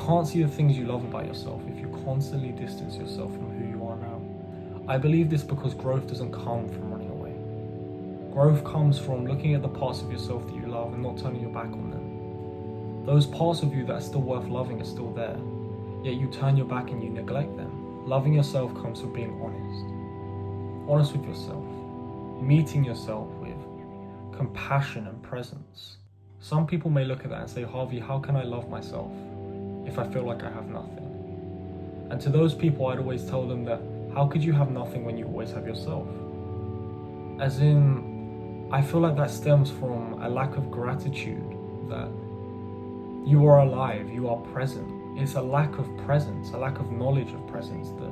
can't see the things you love about yourself if you constantly distance yourself from who you are now. I believe this because growth doesn't come from running away. Growth comes from looking at the parts of yourself that you love and not turning your back on them. Those parts of you that are still worth loving are still there, yet you turn your back and you neglect them. Loving yourself comes from being honest with yourself, meeting yourself with compassion and presence. Some people may look at that and say, Harvey, how can I love myself if I feel like I have nothing? And to those people, I'd always tell them that, how could you have nothing when you always have yourself? As in, I feel like that stems from a lack of gratitude that you are alive, you are present. It's a lack of presence, a lack of knowledge of presence that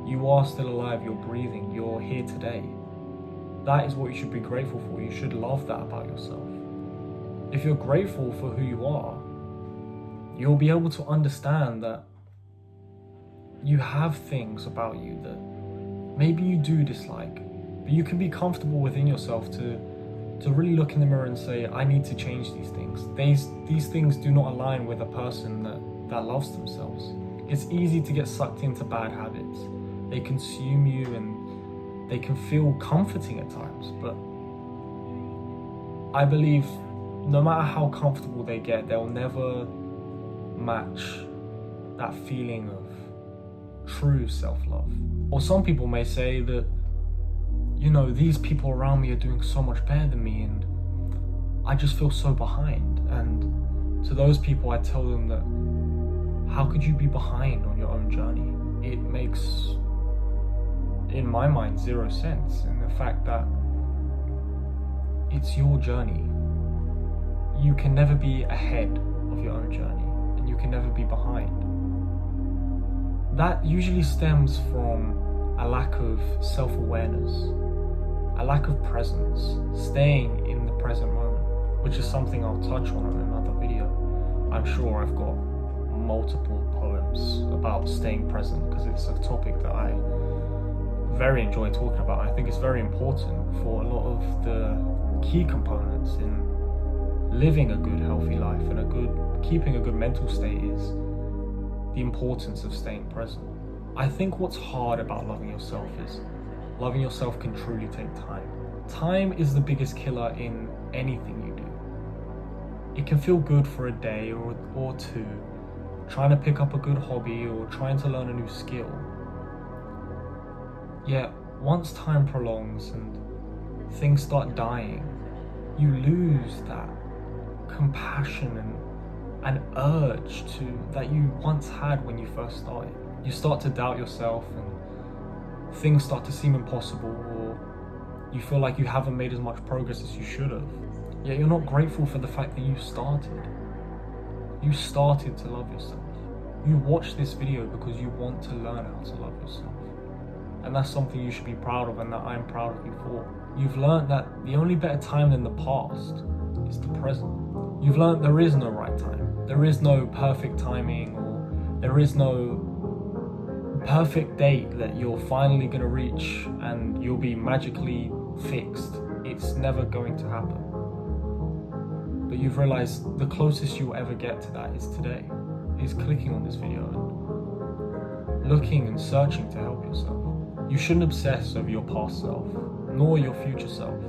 you are still alive, you're breathing, you're here today. That is what you should be grateful for. You should love that about yourself. If you're grateful for who you are, you'll be able to understand that you have things about you that maybe you do dislike, but you can be comfortable within yourself to really look in the mirror and say, I need to change these things. These things do not align with a person that loves themselves. It's easy to get sucked into bad habits. They consume you and they can feel comforting at times, but I believe no matter how comfortable they get, they'll never match that feeling of true self-love. Or some people may say that, you know, these people around me are doing so much better than me and I just feel so behind. And to those people, I tell them that, how could you be behind on your own journey? It makes, in my mind, zero sense in the fact that it's your journey. You can never be ahead of your own journey and you can never be behind. That usually stems from a lack of self-awareness, a lack of presence, staying in the present moment, which is something I'll touch on in another video. I'm sure I've got multiple poems about staying present because it's a topic that I very enjoy talking about. I think it's very important for a lot of the key components in living a good, healthy life and keeping a good mental state is the importance of staying present. I think what's hard about loving yourself is loving yourself can truly take time. Time is the biggest killer in anything you do. It can feel good for a day or two, trying to pick up a good hobby or trying to learn a new skill. Yet, once time prolongs and things start dying, you lose that compassion and urge that you once had when you first started. You start to doubt yourself and things start to seem impossible, or you feel like you haven't made as much progress as you should have. Yet you're not grateful for the fact that you started. You started to love yourself. You watched this video because you want to learn how to love yourself. And that's something you should be proud of and that I'm proud of you for. You've learned that the only better time than the past is the present. You've learned there is no right time. There is no perfect timing, or there is no perfect date that you're finally going to reach and you'll be magically fixed. It's never going to happen. But you've realized the closest you'll ever get to that is today, is clicking on this video and looking and searching to help yourself. You shouldn't obsess over your past self, nor your future self.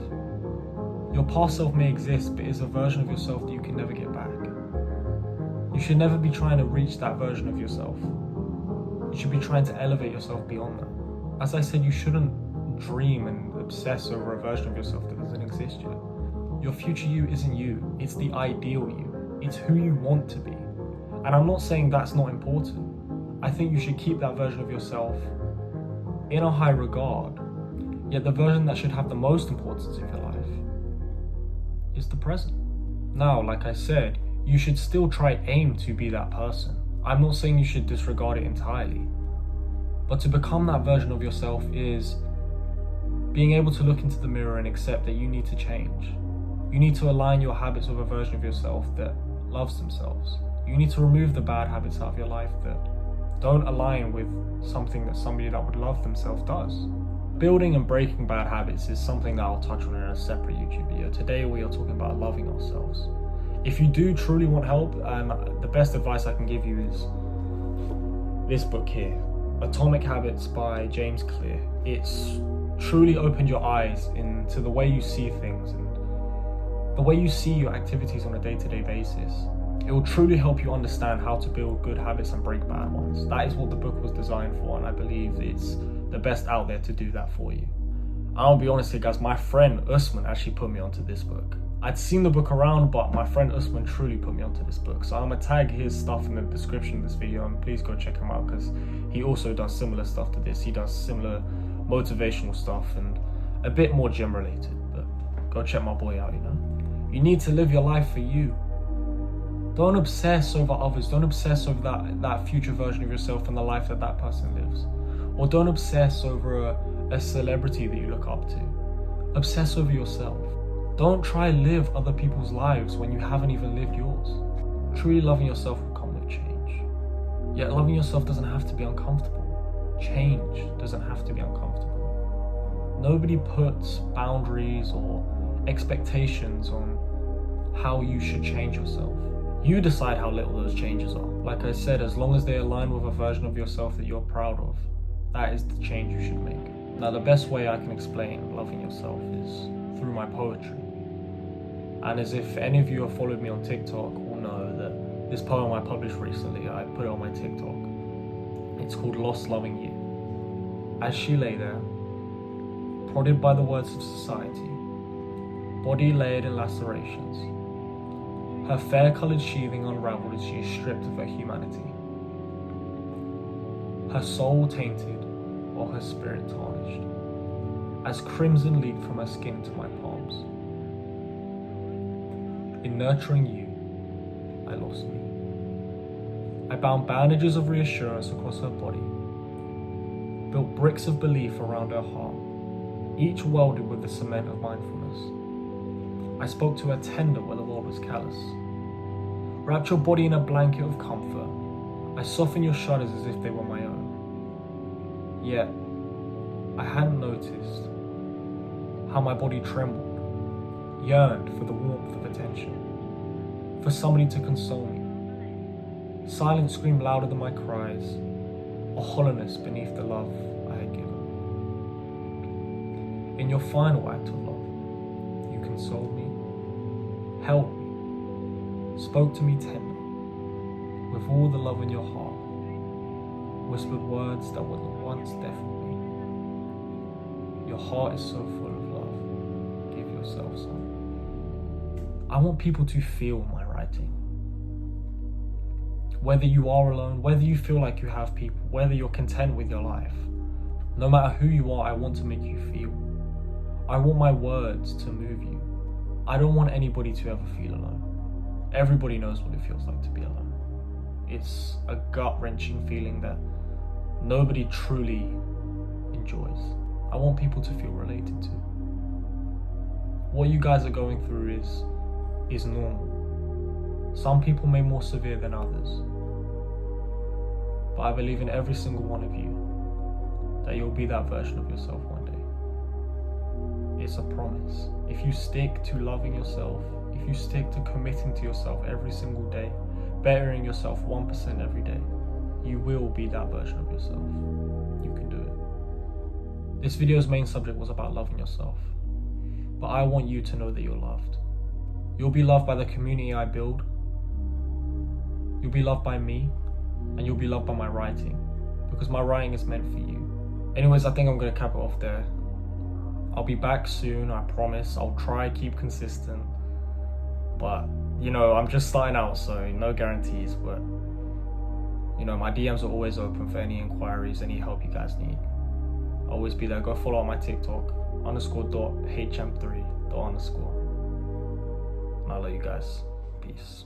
Your past self may exist, but it's a version of yourself that you can never get back. You should never be trying to reach that version of yourself. You should be trying to elevate yourself beyond that. As I said, you shouldn't dream and obsess over a version of yourself that doesn't exist yet. Your future you isn't you, it's the ideal you. It's who you want to be. And I'm not saying that's not important. I think you should keep that version of yourself in a high regard, yet the version that should have the most importance in your life is the present. Now, like I said, you should still aim to be that person. I'm not saying you should disregard it entirely, but to become that version of yourself is being able to look into the mirror and accept that you need to change. You need to align your habits with a version of yourself that loves themselves. You need to remove the bad habits out of your life that don't align with something that somebody that would love themselves does. Building and breaking bad habits is something that I'll touch on in a separate YouTube video. Today we are talking about loving ourselves. If you do truly want help, the best advice I can give you is this book here, Atomic Habits by James Clear. It's truly opened your eyes into the way you see things and the way you see your activities on a day-to-day basis. It will truly help you understand how to build good habits and break bad ones. That is what the book was designed for, and I believe it's the best out there to do that for you. I'll be honest here, guys, my friend Usman actually put me onto this book. I'd seen the book around, but my friend Usman truly put me onto this book. So I'm gonna tag his stuff in the description of this video, and please go check him out because he also does similar stuff to this. He does similar motivational stuff and a bit more gym related, but go check my boy out, you know? You need to live your life for you. Don't obsess over others. Don't obsess over that future version of yourself and the life that person lives. Or don't obsess over a celebrity that you look up to. Obsess over yourself. Don't try live other people's lives when you haven't even lived yours. Truly loving yourself will come with change. Yet loving yourself doesn't have to be uncomfortable. Change doesn't have to be uncomfortable. Nobody puts boundaries or expectations on how you should change yourself. You decide how little those changes are. Like I said, as long as they align with a version of yourself that you're proud of, that is the change you should make. Now, the best way I can explain loving yourself is through my poetry. And as if any of you have followed me on TikTok will know that this poem I published recently, I put it on my TikTok. It's called Lost Loving You. As she lay there, prodded by the words of society, body layered in lacerations, her fair-coloured sheathing unravelled as she is stripped of her humanity. Her soul tainted, or her spirit tarnished, as crimson leaked from her skin to my palms. In nurturing you, I lost me. I bound bandages of reassurance across her body, built bricks of belief around her heart, each welded with the cement of mindfulness. I spoke to her tender where the world was callous. Wrapped your body in a blanket of comfort. I softened your shudders as if they were my own. Yet, I hadn't noticed how my body trembled, yearned for the warmth of attention, for somebody to console me. Silence screamed louder than my cries, a hollowness beneath the love I had given. In your final act of love, you consoled me, held me, spoke to me tender, with all the love in your heart, whispered words that would once deafened me. Your heart is so full of love, give yourself some. I want people to feel my writing. Whether you are alone, whether you feel like you have people, whether you're content with your life, no matter who you are, I want to make you feel. I want my words to move you. I don't want anybody to ever feel alone. Everybody knows what it feels like to be alone. It's a gut-wrenching feeling that nobody truly enjoys. I want people to feel related to. What you guys are going through is normal. Some people may be more severe than others. But I believe in every single one of you that you'll be that version of yourself one day. It's a promise. If you stick to loving yourself, if you stick to committing to yourself every single day, bettering yourself 1% every day, you will be that version of yourself. You can do it. This video's main subject was about loving yourself, but I want you to know that you're loved. You'll be loved by the community I build, you'll be loved by me, and you'll be loved by my writing, because my writing is meant for you. Anyways, I think I'm going to cap it off there. I'll be back soon, I promise. I'll try keep consistent, but you know, I'm just starting out, so no guarantees, but you know, my DMs are always open for any inquiries, any help you guys need. I'll always be there. Go follow my TikTok _.hm3. And I love you guys. Peace.